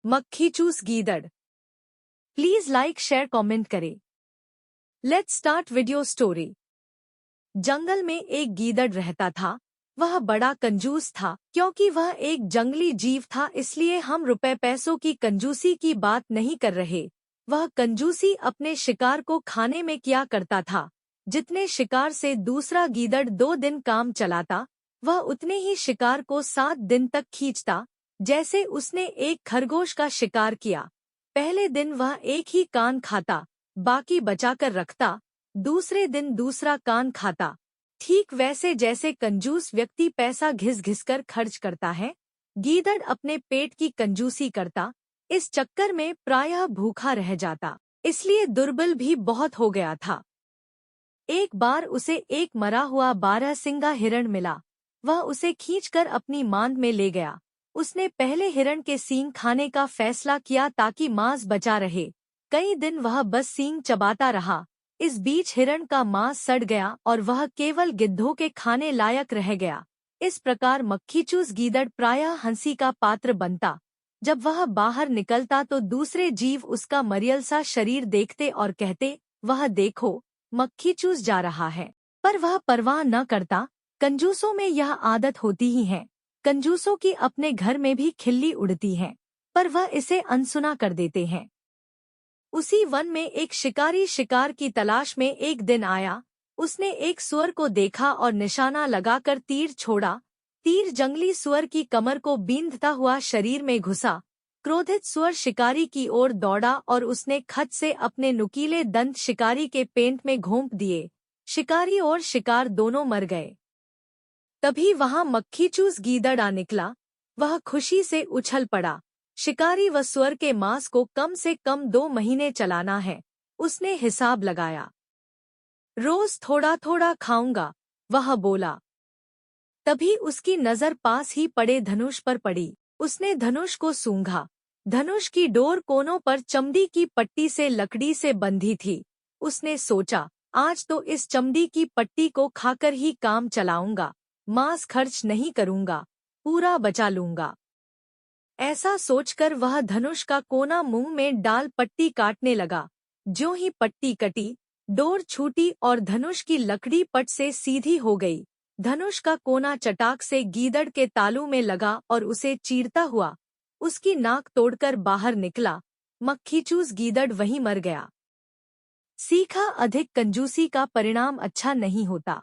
मक्खी चूस गीदड़। प्लीज लाइक शेयर कमेंट करें। Let's start video story. जंगल में एक गीदड़ रहता था। वह बड़ा कंजूस था। क्योंकि वह एक जंगली जीव था, इसलिए हम रुपए पैसों की कंजूसी की बात नहीं कर रहे। वह कंजूसी अपने शिकार को खाने में किया करता था। जितने शिकार से दूसरा गीदड़ 2 दिन काम चलाता, वह उतने ही शिकार को 7 दिन तक खींचता। जैसे उसने एक खरगोश का शिकार किया। पहले दिन वह एक ही कान खाता, बाकी बचाकर रखता। दूसरे दिन दूसरा कान खाता। ठीक वैसे जैसे कंजूस व्यक्ति पैसा घिस घिस कर खर्च करता है, गीदड़ अपने पेट की कंजूसी करता। इस चक्कर में प्रायः भूखा रह जाता, इसलिए दुर्बल भी बहुत हो गया था। एक बार उसे एक मरा हुआ 12 सिंगा हिरण मिला। वह उसे खींचकर अपनी मांद में ले गया। उसने पहले हिरण के सींग खाने का फैसला किया ताकि मांस बचा रहे। कई दिन वह बस सींग चबाता रहा। इस बीच हिरण का मांस सड़ गया और वह केवल गिद्धों के खाने लायक रह गया। इस प्रकार मक्खीचूस गीदड़ प्रायः हंसी का पात्र बनता। जब वह बाहर निकलता तो दूसरे जीव उसका मरियल सा शरीर देखते और कहते, वह देखो, मक्खीचूस जा रहा है। पर वह परवाह न करता। कंजूसों में यह आदत होती ही है। कंजूसों की अपने घर में भी खिल्ली उड़ती है, पर वह इसे अनसुना कर देते हैं। उसी वन में एक शिकारी शिकार की तलाश में एक दिन आया। उसने एक सुअर को देखा और निशाना लगाकर तीर छोड़ा। तीर जंगली सुअर की कमर को बींधता हुआ शरीर में घुसा। क्रोधित सुअर शिकारी की ओर दौड़ा और उसने खच से अपने नुकीले दंत शिकारी के पेट में घोंप दिए। शिकारी और शिकार दोनों मर गए। तभी वहां मक्खीचूस गीदड़ आ निकला। वह खुशी से उछल पड़ा। शिकारी व सुअर के मांस को कम से कम 2 महीने चलाना है। उसने हिसाब लगाया। रोज थोड़ा थोड़ा खाऊंगा, वह बोला। तभी उसकी नजर पास ही पड़े धनुष पर पड़ी। उसने धनुष को सूंघा। धनुष की डोर कोनों पर चमड़ी की पट्टी से लकड़ी से बंधी थी। उसने सोचा, आज तो इस चमड़ी की पट्टी को खाकर ही काम चलाऊंगा। मांस खर्च नहीं करूंगा, पूरा बचा लूंगा। ऐसा सोचकर वह धनुष का कोना मुंह में डाल पट्टी काटने लगा। ज्यों ही पट्टी कटी, डोर छूटी और धनुष की लकड़ी पट से सीधी हो गई। धनुष का कोना चटाक से गीदड़ के तालू में लगा और उसे चीरता हुआ उसकी नाक तोड़कर बाहर निकला। मक्खीचूस गीदड़ वहीं मर गया। सीखा, अधिक कंजूसी का परिणाम अच्छा नहीं होता।